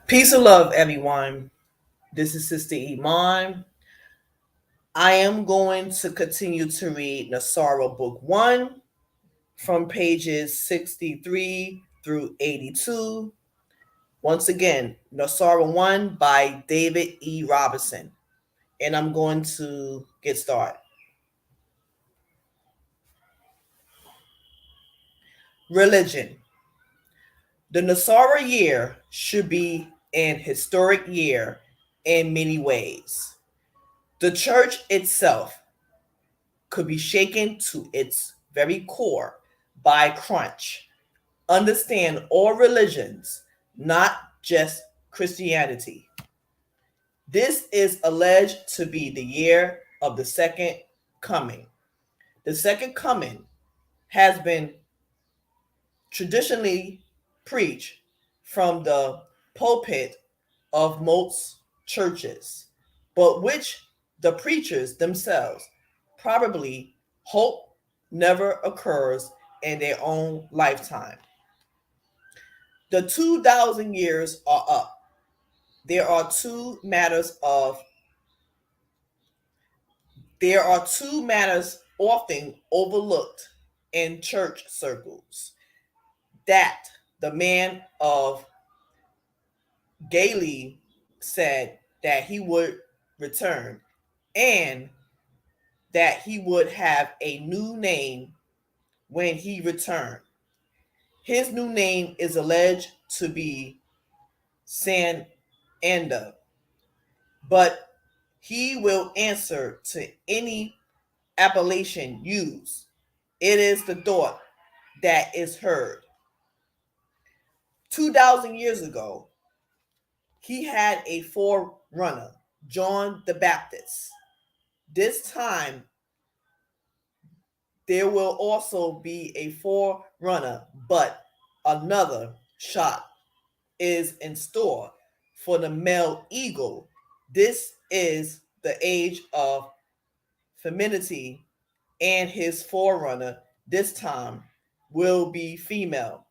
Peace and love, everyone. This is Sister Iman. I am going to continue to read NESARA Book 1 from pages 63 through 82. Once again, NESARA 1 by David E. Robinson. And I'm going to get started. Religion. The NESARA year should be an historic year in many ways. The church itself could be shaken to its very core by crunch. Understand all religions, not just Christianity. This is alleged to be the year of the second coming. The second coming has been traditionally preached from the pulpit of most churches, but which the preachers themselves probably hope never occurs in their own lifetime. The 2,000 years are up. There are two matters often overlooked in church circles. That the man of Galilee said that he would return, and that he would have a new name when he returned. His new name is alleged to be San Anda, but he will answer to any appellation used. It is the thought that is heard. 2,000 years ago, he had a forerunner, John the Baptist. This time, there will also be a forerunner, but another shot is in store for the male eagle. This is the age of femininity, and his forerunner this time will be female.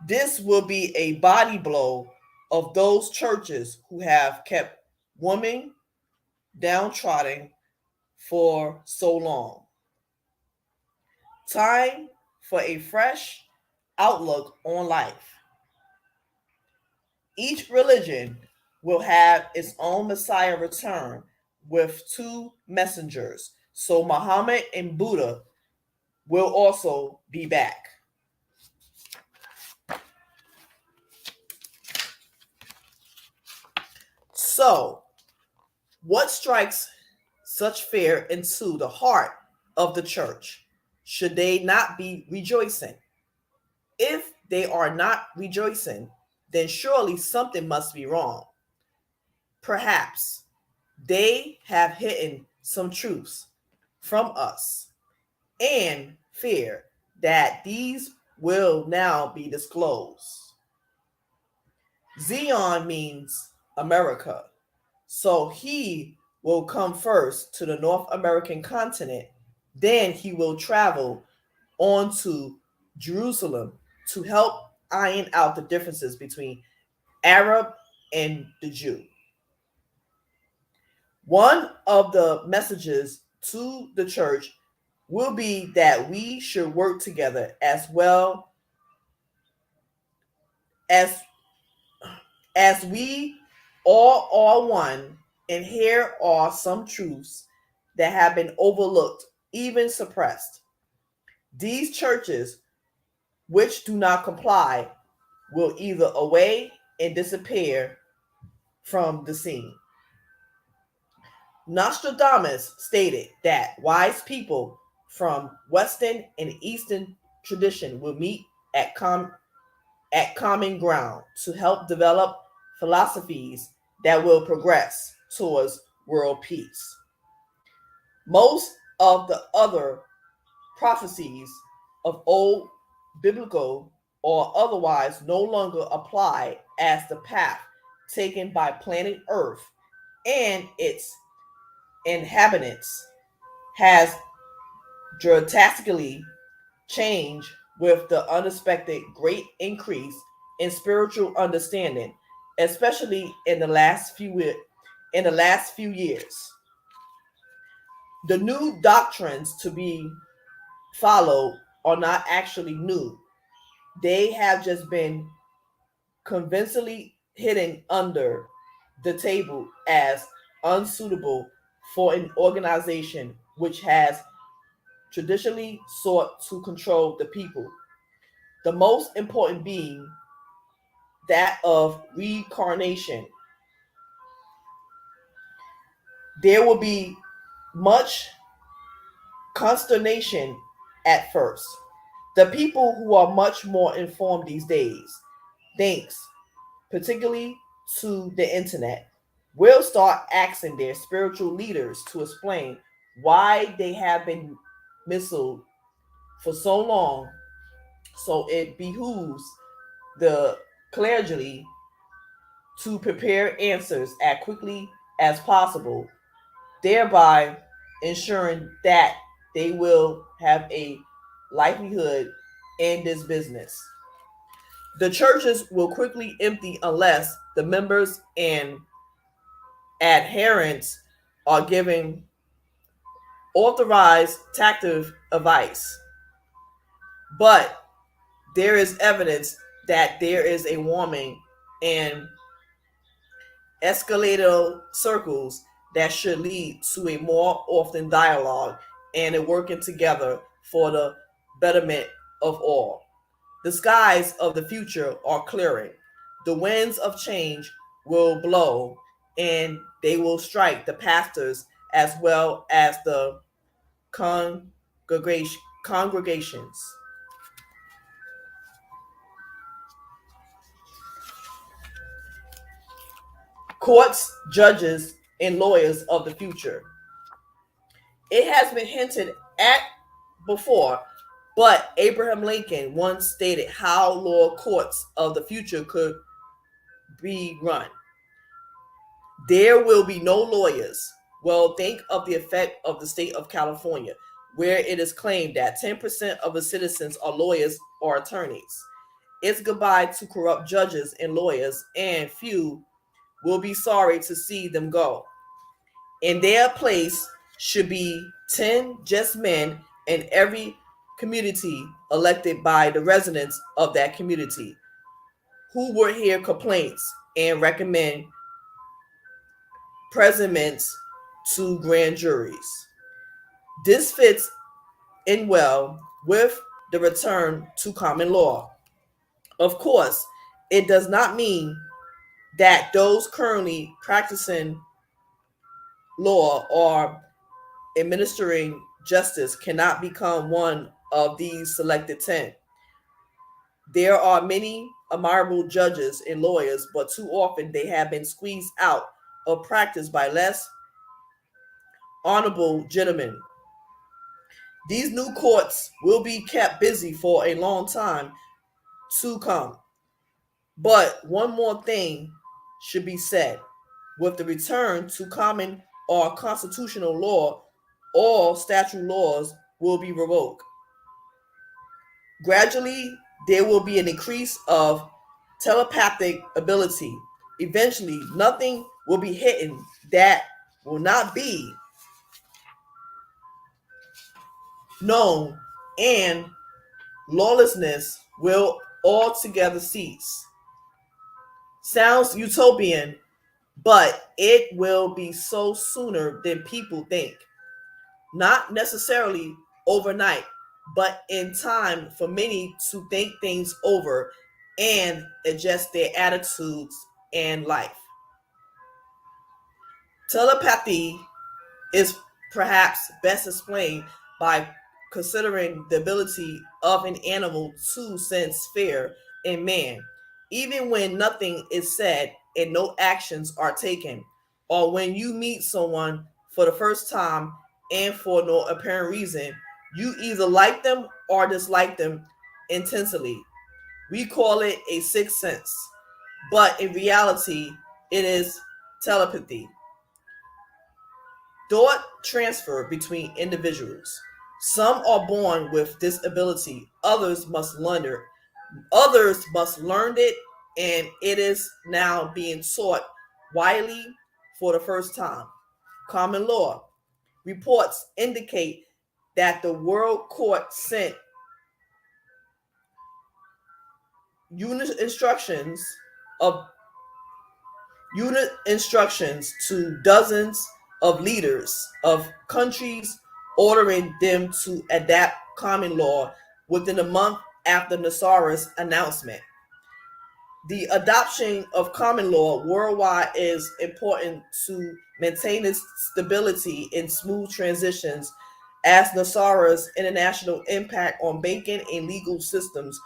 This will be a body blow of those churches who have kept women downtrodden for so long. Time for a fresh outlook on life. Each religion will have its own Messiah return with two messengers. So Muhammad and Buddha will also be back. So, what strikes such fear into the heart of the church? Should they not be rejoicing? If they are not rejoicing, then surely something must be wrong. Perhaps they have hidden some truths from us and fear that these will now be disclosed. Zion means America, so he will come first to the North American continent, then he will travel on to Jerusalem to help iron out the differences between Arab and the Jew. One of the messages to the church will be that we should work together as well as we all are one, and here are some truths that have been overlooked, even suppressed. These churches which do not comply will either away and disappear from the scene. Nostradamus stated that wise people from Western and Eastern tradition will meet at, at common ground to help develop philosophies that will progress towards world peace. Most of the other prophecies of old biblical or otherwise no longer apply, as the path taken by planet Earth and its inhabitants has drastically changed with the unexpected great increase and spiritual understanding, especially in the last few years. The new doctrines to be followed are not actually new. They have just been convincingly hidden under the table as unsuitable for an organization which has traditionally sought to control the people. The most important being that of reincarnation. There will be much consternation at first. The people who are much more informed these days, thanks particularly to the internet, will start asking their spiritual leaders to explain why they have been misled for so long. So it behooves the clergy to prepare answers as quickly as possible, thereby ensuring that they will have a livelihood in this business. The churches will quickly empty unless the members and adherents are giving authorized tactive advice. But there is evidence that there is a warming in escalator circles that should lead to a more often dialogue and a working together for the betterment of all. The skies of the future are clearing. The winds of change will blow and they will strike the pastors as well as the congregations. Courts, judges, and lawyers of the future. It has been hinted at before, but Abraham Lincoln once stated how law courts of the future could be run. There will be no lawyers. Well, think of the effect of the state of California, where it is claimed that 10% of the citizens are lawyers or attorneys. It's goodbye to corrupt judges and lawyers, and few will be sorry to see them go. In their place should be 10 just men in every community elected by the residents of that community who will hear complaints and recommend presentments to grand juries. This fits in well with the return to common law. Of course, it does not mean that those currently practicing law or administering justice cannot become one of these selected 10. There are many admirable judges and lawyers, but too often they have been squeezed out of practice by less honorable gentlemen. These new courts will be kept busy for a long time to come. But one more thing should be said. With the return to common or constitutional law, all statute laws will be revoked. Gradually, there will be an increase of telepathic ability. Eventually, nothing will be hidden that will not be known, and lawlessness will altogether cease. Sounds utopian, but it will be so sooner than people think. Not necessarily overnight, but in time for many to think things over and adjust their attitudes and life. Telepathy is perhaps best explained by considering the ability of an animal to sense fear in man, even when nothing is said and no actions are taken, or when you meet someone for the first time and for no apparent reason, you either like them or dislike them intensely. We call it a sixth sense, but in reality, it is telepathy. Thought transfer between individuals. Some are born with this ability, others must Others must learn it, and it is now being taught widely for the first time. Common law reports indicate that the World Court sent unit instructions of unit instructions to dozens of leaders of countries, ordering them to adapt common law within a month after NESARA's announcement. The adoption of common law worldwide is important to maintain its stability and smooth transitions as NESARA's international impact on banking and legal systems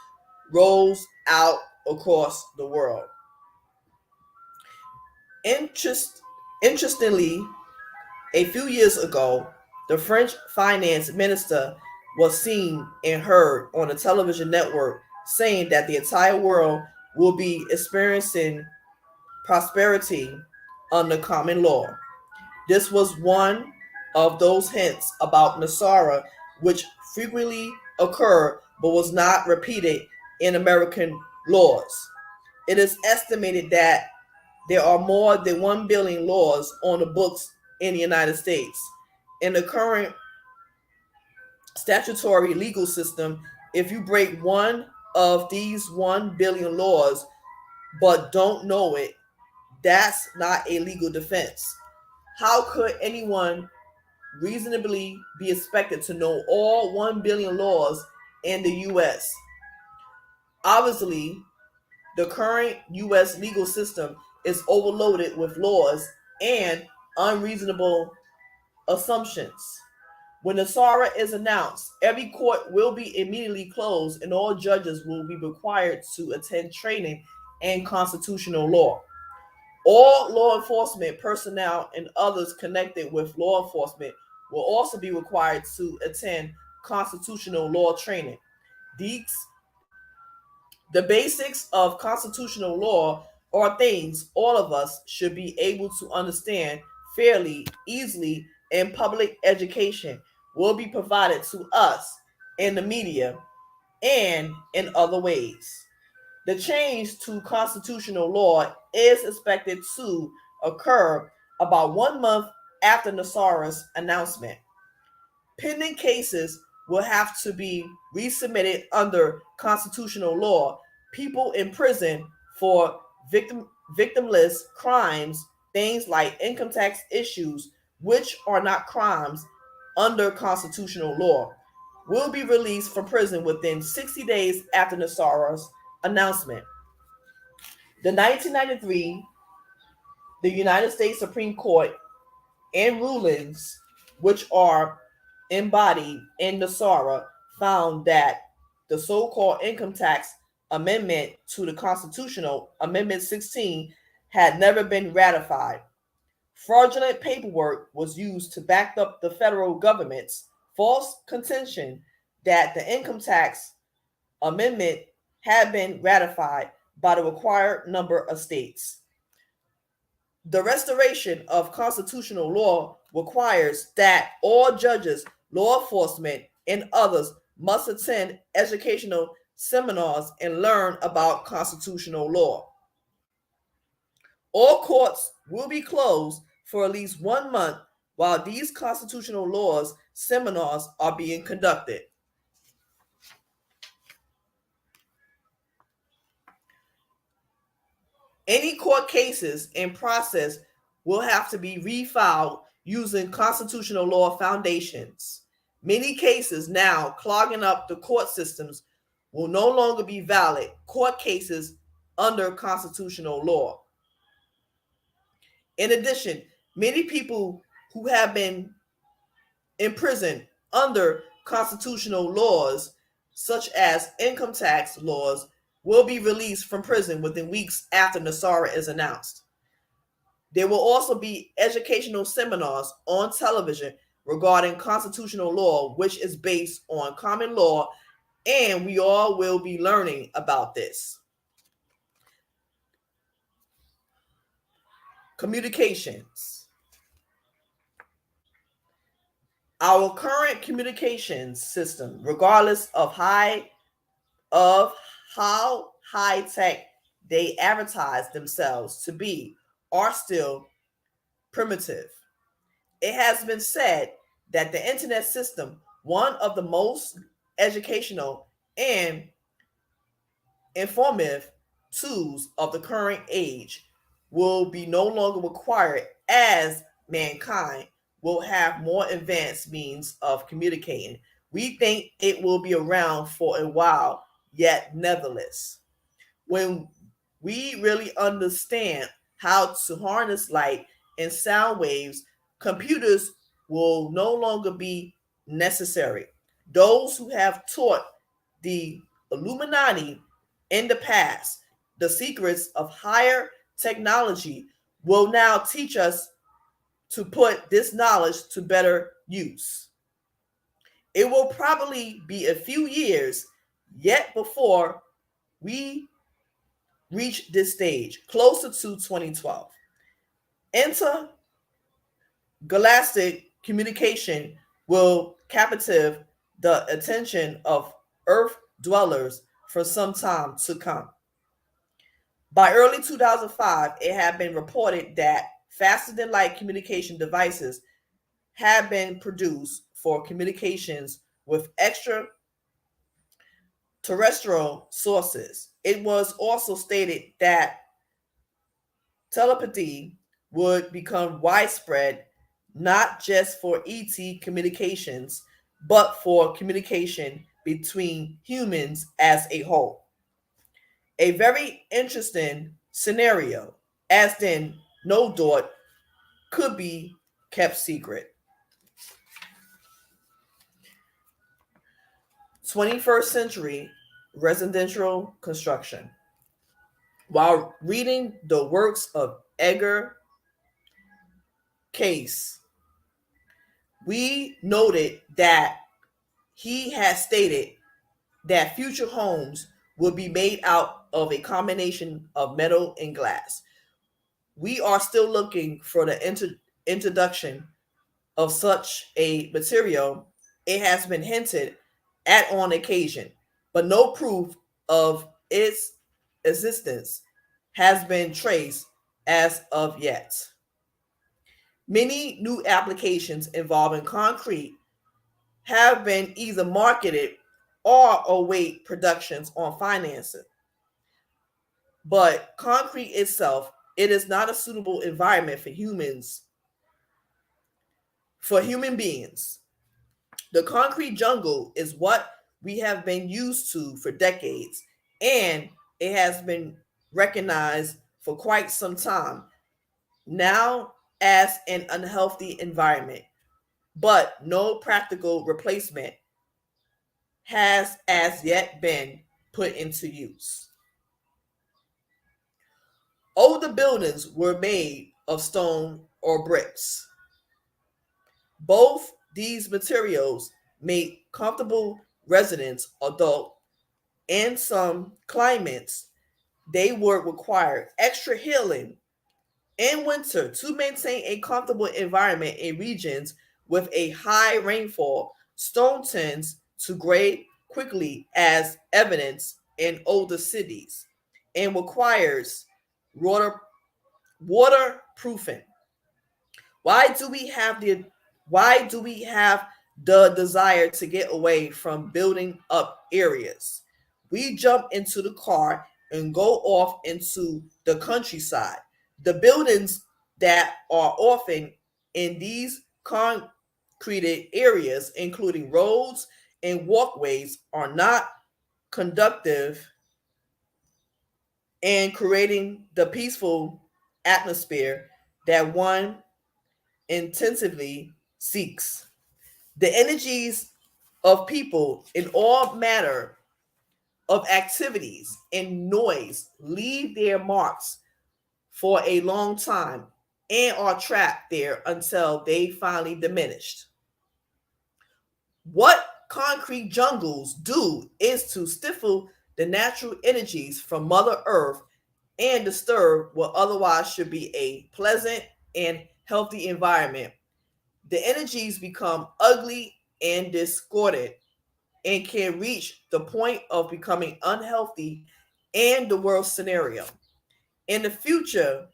rolls out across the world. Interest, Interestingly, a few years ago, the French finance minister was seen and heard on a television network saying that the entire world will be experiencing prosperity under common law. This was one of those hints about NESARA which frequently occur but was not repeated in American laws. It is estimated that there are more than 1 billion laws on the books in the United States. In the current statutory legal system, if you break one of these 1 billion laws but don't know it, that's not a legal defense. How could anyone reasonably be expected to know all 1 billion laws in the US? Obviously, the current US legal system is overloaded with laws and unreasonable assumptions. When NESARA is announced, every court will be immediately closed and all judges will be required to attend training in constitutional law. All law enforcement personnel and others connected with law enforcement will also be required to attend constitutional law training. These The basics of constitutional law are things all of us should be able to understand fairly, easily, and public education will be provided to us in the media and in other ways. The change to constitutional law is expected to occur about 1 month after NESARA's announcement. Pending cases will have to be resubmitted under constitutional law. People in prison for victimless crimes, things like income tax issues, which are not crimes under constitutional law, will be released from prison within 60 days after NESARA's announcement. The 1993 the United States Supreme Court and rulings which are embodied in NESARA found that the so-called income tax amendment to the Constitutional Amendment 16 had never been ratified. Fraudulent paperwork was used to back up the federal government's false contention that the income tax amendment had been ratified by the required number of states. The restoration of constitutional law requires that all judges, law enforcement, and others must attend educational seminars and learn about constitutional law. All courts will be closed for at least 1 month while these constitutional laws seminars are being conducted. Any court cases in process will have to be refiled using constitutional law foundations. Many cases now clogging up the court systems will no longer be valid court cases under constitutional law. In addition, many people who have been imprisoned under constitutional laws, such as income tax laws, will be released from prison within weeks after NESARA is announced. There will also be educational seminars on television regarding constitutional law, which is based on common law, and we all will be learning about this. Communications. Our current communications system, regardless of how high tech they advertise themselves to be, are still primitive. It has been said that the internet system, one of the most educational and informative tools of the current age, will be no longer required as mankind will have more advanced means of communicating. We think it will be around for a while, yet nevertheless. When we really understand how to harness light and sound waves, computers will no longer be necessary. Those who have taught the Illuminati in the past the secrets of higher technology will now teach us to put this knowledge to better use. It will probably be a few years yet before we reach this stage, closer to 2012. Intergalactic communication will captive the attention of Earth dwellers for some time to come. By early 2005, it had been reported that faster than light communication devices have been produced for communications with extraterrestrial sources. It was also stated that telepathy would become widespread, not just for ET communications, but for communication between humans as a whole. A very interesting scenario, as then no doubt could be kept secret. 21st century residential construction. While reading the works of Edgar Cayce, we noted that he has stated that future homes will be made out of a combination of metal and glass. We are still looking for the introduction of such a material. It has been hinted at on occasion, but no proof of its existence has been traced as of yet. Many new applications involving concrete have been either marketed or await productions on financing. But concrete itself, it is not a suitable environment for human beings. The concrete jungle is what we have been used to for decades, and it has been recognized for quite some time now as an unhealthy environment, but no practical replacement has as yet been put into use. Older buildings were made of stone or bricks. Both these materials make comfortable residence, although in some climates they would require extra healing in winter to maintain a comfortable environment in regions with a high rainfall. Stone tends to grade quickly as evidence in older cities and requires water waterproofing. Why do we have the why do we have the desire to get away from building up areas? We jump into the car and go off into the countryside. The buildings that are often in these concreted areas, including roads and walkways, are not conductive in creating the peaceful atmosphere that one intensively seeks. The energies of people in all manner of activities and noise leave their marks for a long time and are trapped there until they finally diminished. What concrete jungles do is to stifle the natural energies from Mother Earth and disturb what otherwise should be a pleasant and healthy environment. The energies become ugly and discordant and can reach the point of becoming unhealthy and the worst scenario. In the future,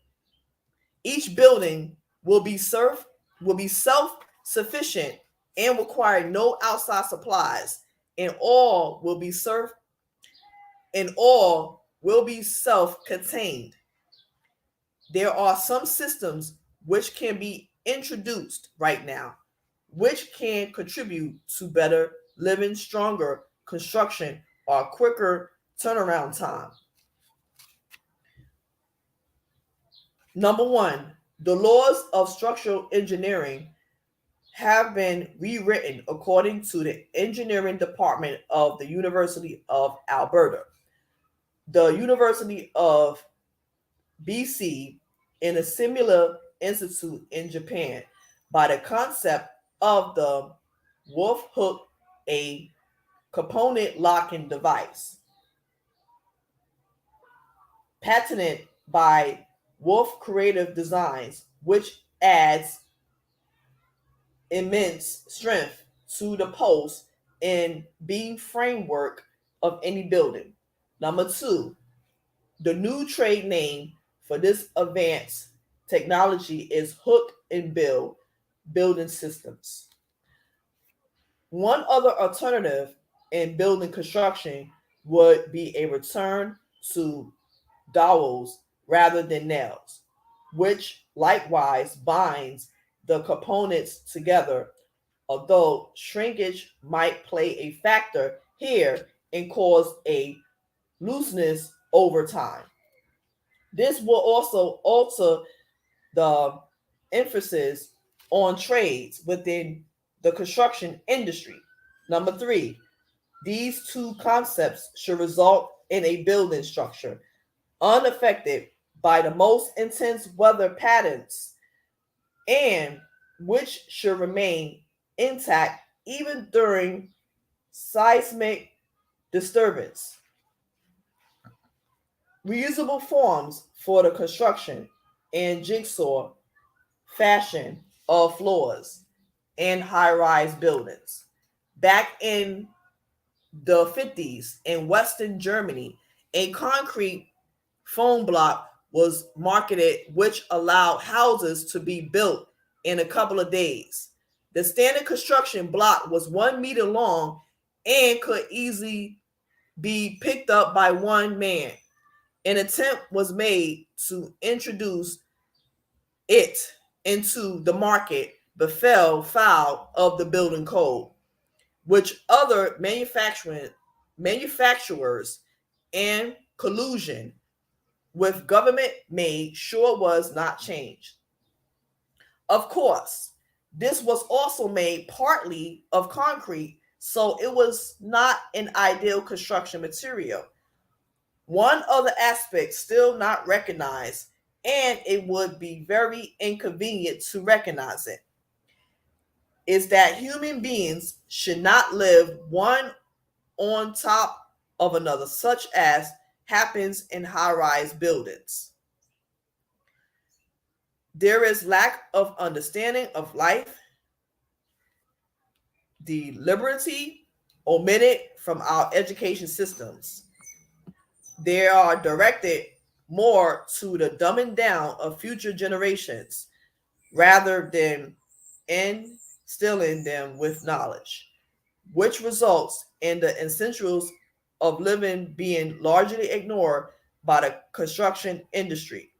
each building will be self-sufficient and require no outside supplies, and all will be self-contained. There are some systems which can be introduced right now, which can contribute to better living, stronger construction, or quicker turnaround time. Number one, the laws of structural engineering have been rewritten according to the engineering department of the University of Alberta, the University of BC, and a similar institute in Japan by the concept of the wolf hook, a component locking device, patented by Wolf Creative Designs, which adds immense strength to the post and beam framework of any building. Number two, the new trade name for this advanced technology is hook and build building systems. One other alternative in building construction would be a return to dowels rather than nails, which likewise binds the components together, although shrinkage might play a factor here and cause a looseness over time. This will also alter the emphasis on trades within the construction industry. Number three, these two concepts should result in a building structure unaffected by the most intense weather patterns and which should remain intact even during seismic disturbance. Reusable forms for the construction and jigsaw fashion of floors and high-rise buildings. Back in the 50s in Western Germany, a concrete foam block was marketed which allowed houses to be built in a couple of days. The standard construction block was 1 meter long and could easily be picked up by one man. An attempt was made to introduce it into the market but fell foul of the building code, which other manufacturers and collusion with government made sure was not changed. Of course, this was also made partly of concrete, so it was not an ideal construction material. One other aspect still not recognized, and it would be very inconvenient to recognize it, is that human beings should not live one on top of another, such as happens in high-rise buildings. There is lack of understanding of life, the liberty omitted from our education systems. They are directed more to the dumbing down of future generations rather than instilling them with knowledge, which results in the essentials of living being largely ignored by the construction industry.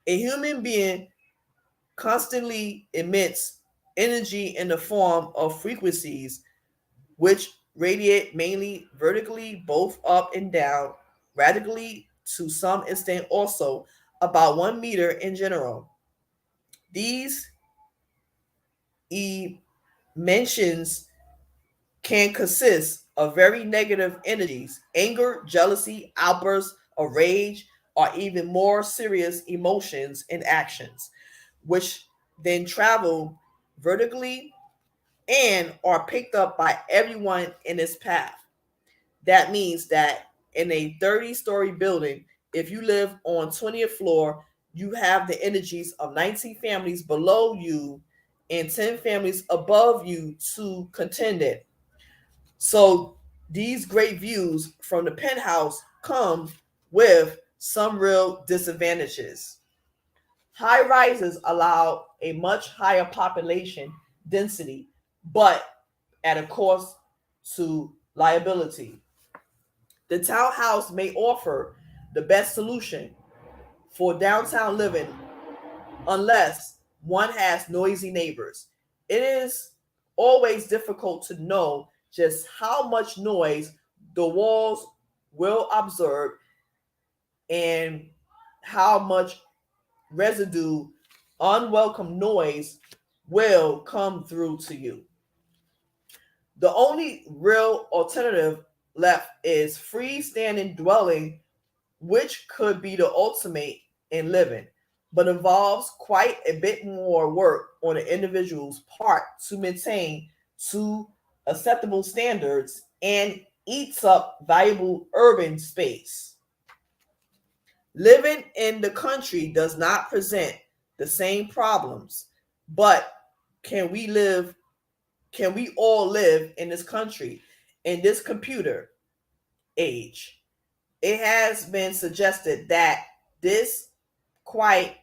A human being constantly emits energy in the form of frequencies which radiate mainly vertically, both up and down, radically to some extent also about 1 meter in general. These emissions can consist of very negative energies, anger, jealousy, outbursts of rage, or even more serious emotions and actions, which then travel vertically and are picked up by everyone in its path. That means that in a 30-story building, if you live on 20th floor, you have the energies of 19 families below you and 10 families above you to contend it. So these great views from the penthouse come with some real disadvantages. High rises allow a much higher population density, but at a cost to liability. The townhouse may offer the best solution for downtown living unless one has noisy neighbors. It is always difficult to know just how much noise the walls will absorb and how much residue unwelcome noise will come through to you. The only real alternative left is freestanding dwelling, which could be the ultimate in living, but involves quite a bit more work on the individual's part to maintain to acceptable standards and eats up valuable urban space. Living in the country does not present the same problems, but can we live can we all live in this country in this computer age? It has been suggested that this quite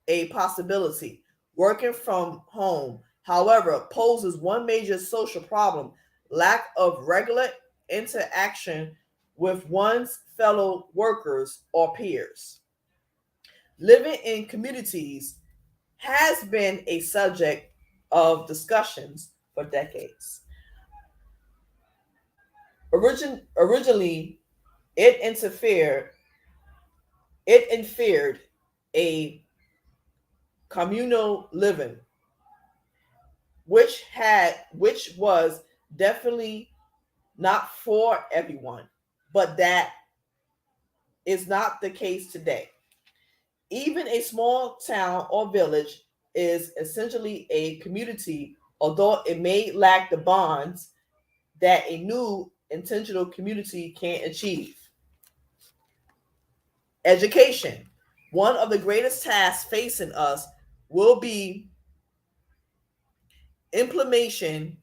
a possibility. Working from home, however, poses one major social problem: lack of regular interaction with one's fellow workers or peers. Living in communities has been a subject of discussions for decades. Originally, it interfered it inferred a communal living, which was definitely not for everyone, but that is not the case today. Even a small town or village is essentially a community, although it may lack the bonds that a new intentional community can achieve. Education. One of the greatest tasks facing us will be implementation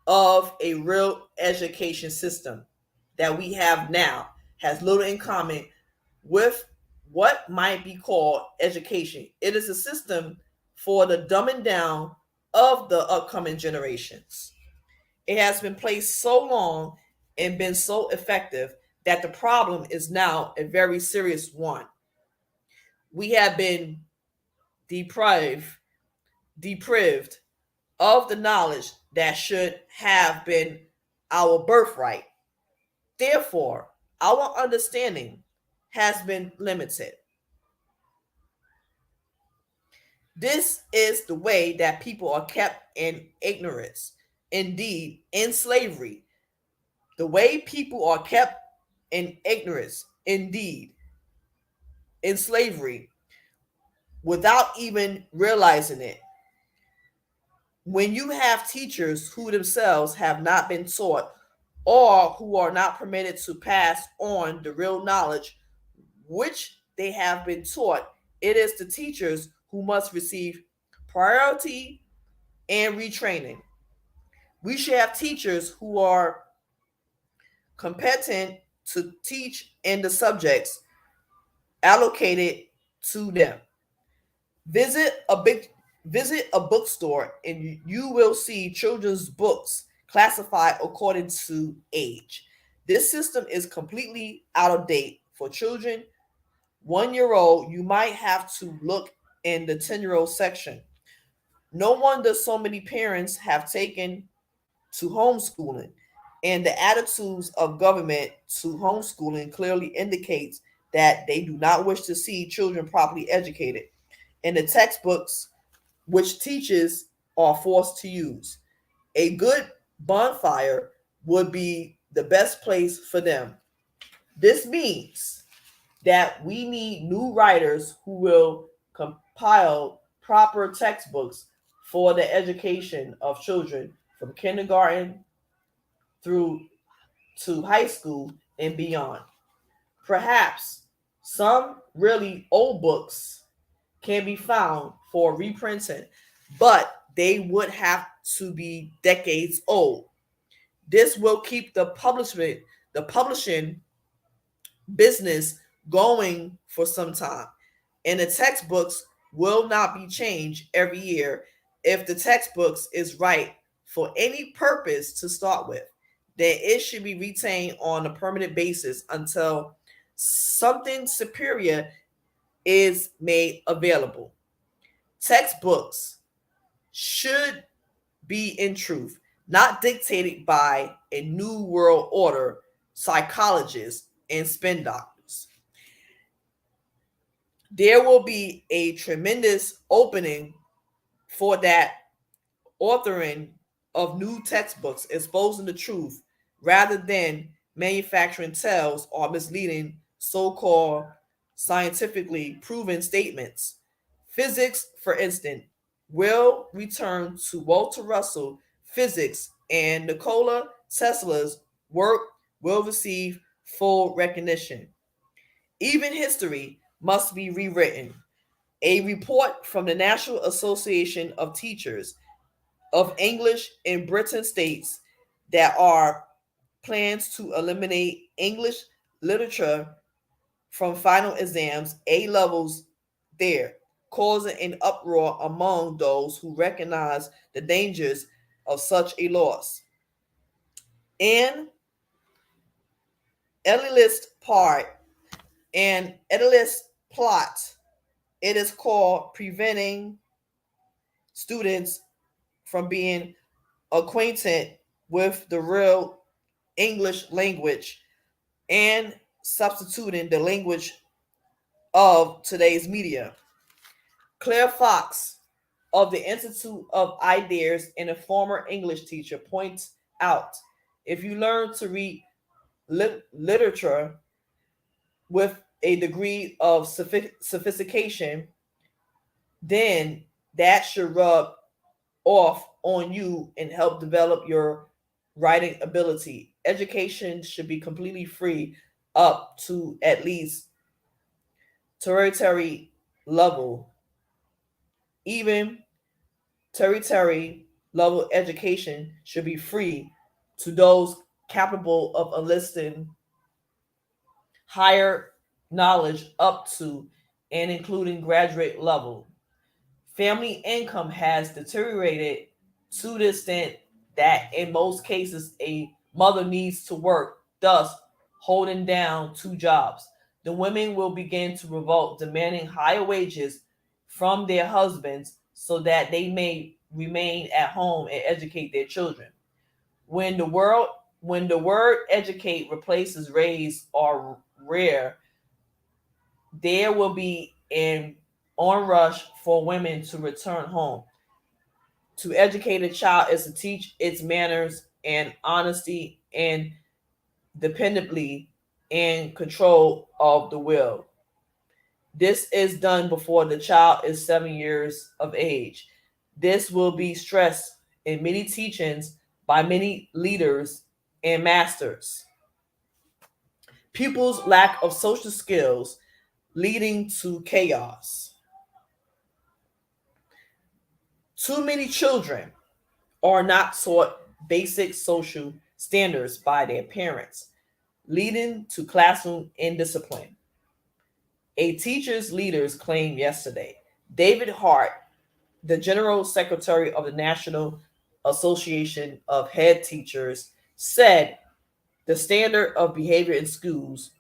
of a real education system that we have now has little in common with what might be called education. It is a system for the dumbing down of the upcoming generations. It has been placed so long and been so effective that the problem is now a very serious one. We have been deprived deprived of the knowledge that should have been our birthright. Therefore, our understanding has been limited. This is the way that people are kept in ignorance, indeed, in slavery. The way people are kept in ignorance, indeed, in slavery, without even realizing it. When you have teachers who themselves have not been taught or who are not permitted to pass on the real knowledge which they have been taught, it is the teachers who must receive priority and retraining. We should have teachers who are competent to teach in the subjects allocated to them. Visit a big Visit a bookstore and you will see children's books classified according to age. This system is completely out of date. For children 1 year old, you might have to look in the 10-year-old section. No wonder so many parents have taken to homeschooling, and the attitudes of government to homeschooling clearly indicates that they do not wish to see children properly educated. In the textbooks which teachers are forced to use, a good bonfire would be the best place for them. This means that we need new writers who will compile proper textbooks for the education of children from kindergarten through to high school and beyond. Perhaps some really old books can be found for reprinting, but they would have to be decades old. This will keep the publishing business going for some time. And the textbooks will not be changed every year. If the textbooks is right for any purpose to start with, then it should be retained on a permanent basis until something superior is made available. Textbooks should be, in truth, not dictated by a new world order psychologists and spin doctors. There will be a tremendous opening for that authoring of new textbooks exposing the truth rather than manufacturing tales or misleading so-called scientifically proven statements. Physics, for instance, will return to Walter Russell physics, and Nikola Tesla's work will receive full recognition. Even history must be rewritten. A report from the National Association of Teachers of English in Britain states that are plans to eliminate English literature from final exams, A levels there, causing an uproar among those who recognize the dangers of such a loss. And Elitist part and Elitist plot, it is called preventing students from being acquainted with the real English language and substituting the language of today's media. Claire Fox of the Institute of Ideas and a former English teacher points out, if you learn to read literature with a degree of sophistication, then that should rub off on you and help develop your writing ability. Education should be completely free up to at least tertiary level. Even tertiary level education should be free to those capable of enlisting higher knowledge up to and including graduate level. Family income has deteriorated to the extent that in most cases a mother needs to work, thus holding down two jobs. The women will begin to revolt, demanding higher wages from their husbands so that they may remain at home and educate their children. When the world when the word educate replaces raise or rear, there will be an onrush for women to return home. To educate a child is to teach its manners and honesty and dependably and control of the will. This is done before the child is 7 years of age. This will be stressed in many teachings by many leaders and masters. Pupils' lack of social skills leading to chaos. Too many children are not taught basic social standards by their parents, leading to classroom indiscipline. A teacher's leaders claimed yesterday. David Hart, the General Secretary of the National Association of Head Teachers, said the standard of behavior in schools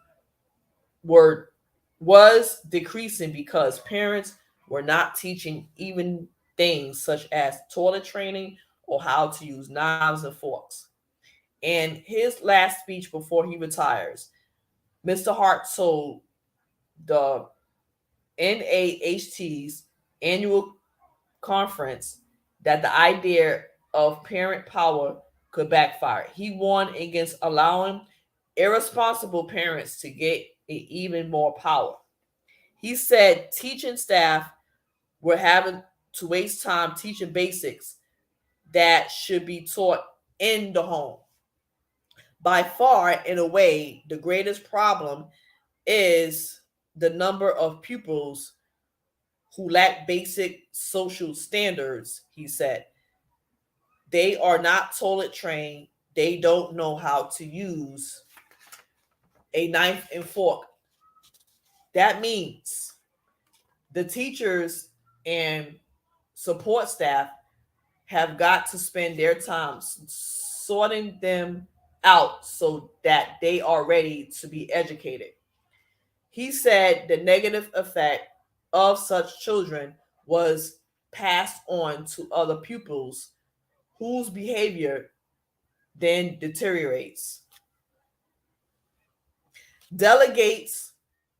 were was decreasing because parents were not teaching even things such as toilet training or how to use knives and forks. In his last speech before he retires, Mr. Hart told the NAHT's annual conference that the idea of parent power could backfire. He warned against allowing irresponsible parents to get even more power. He said teaching staff were having to waste time teaching basics that should be taught in the home. By far, in a way, the greatest problem is the number of pupils who lack basic social standards, he said. They are not toilet trained. they don't know how to use a knife and fork. That means the teachers and support staff have got to spend their time sorting them out so that they are ready to be educated. He said the negative effect of such children was passed on to other pupils whose behavior then deteriorates. Delegates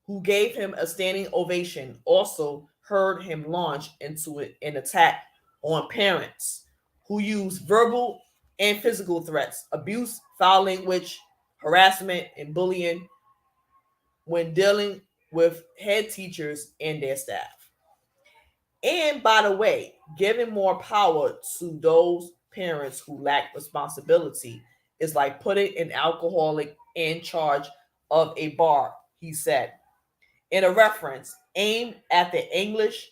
who gave him a standing ovation also heard him launch into an attack on parents who used verbal and physical threats, abuse, foul language, harassment, and bullying when dealing with head teachers and their staff. And by the way, giving more power to those parents who lack responsibility is like putting an alcoholic in charge of a bar, he said. In a reference aimed at the English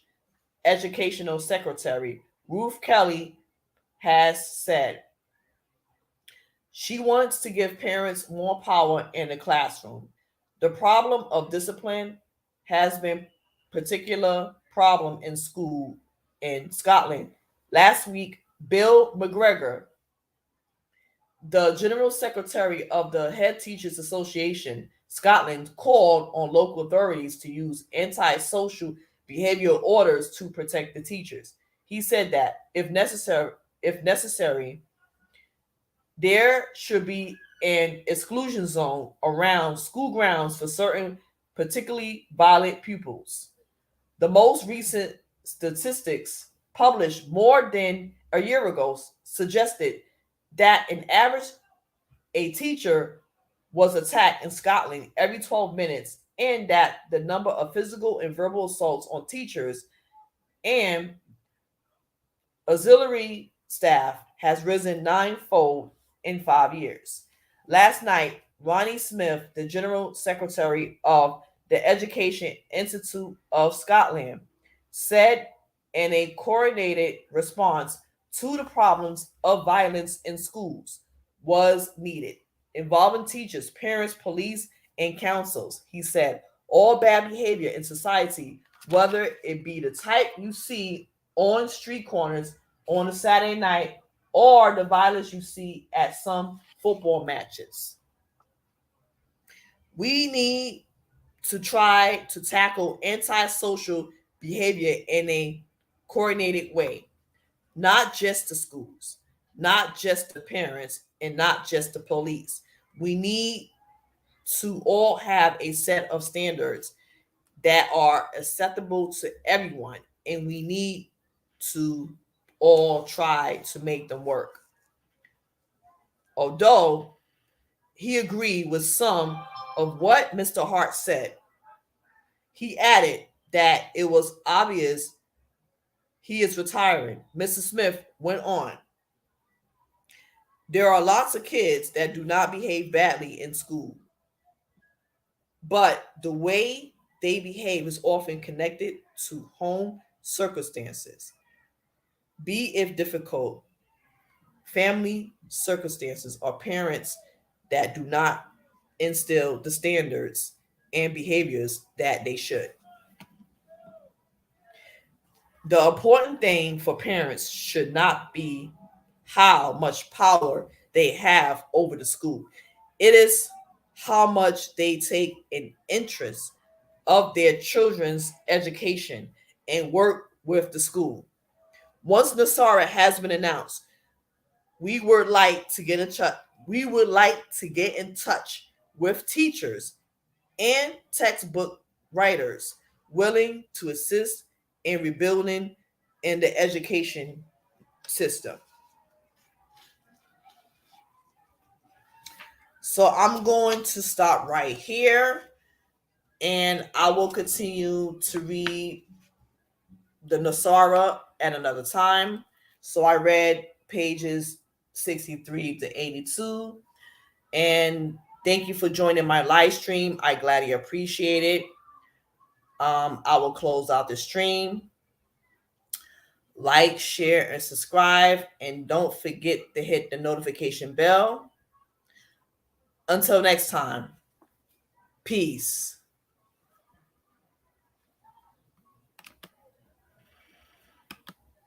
Educational Secretary, Ruth Kelly has said she wants to give parents more power in the classroom. The problem of discipline has been particular problem in school in Scotland. Last week, Bill McGregor, the General Secretary of the Head Teachers Association, Scotland, called on local authorities to use antisocial behavioral orders to protect the teachers. He said that if necessary, there should be an exclusion zone around school grounds for certain particularly violent pupils. The most recent statistics published more than a year ago suggested that an average a teacher was attacked in Scotland every 12 minutes and that the number of physical and verbal assaults on teachers and auxiliary staff has risen ninefold in 5 years. Last night, Ronnie Smith, the General Secretary of the Education Institute of Scotland, said in a coordinated response to the problems of violence in schools was needed, involving teachers, parents, police, and councils. He said, all bad behavior in society, whether it be the type you see on street corners on a Saturday night or the violence you see at some football matches. We need to try to tackle antisocial behavior in a coordinated way, not just the schools, not just the parents, and not just the police. We need to all have a set of standards that are acceptable to everyone, and we need to all try to make them work. Although he agreed with some of what Mr. Hart said, he added that it was obvious he is retiring. Mrs. Smith went on. There are lots of kids that do not behave badly in school, but the way they behave is often connected to home circumstances, be it difficult, family circumstances, or parents that do not instill the standards and behaviors that they should. The important thing for parents should not be how much power they have over the school. It is how much they take an interest of their children's education and work with the school. Once NESARA has been announced, we would like to get in touch. We would like to get in touch with teachers and textbook writers willing to assist in rebuilding in the education system. So I'm going to stop right here and I will continue to read the NESARA at another time. So I read pages 63 to 82. And thank you for joining my live stream. I gladly appreciate it. I will close out the stream. Like, share, and subscribe. And don't forget to hit the notification bell. Until next time, peace.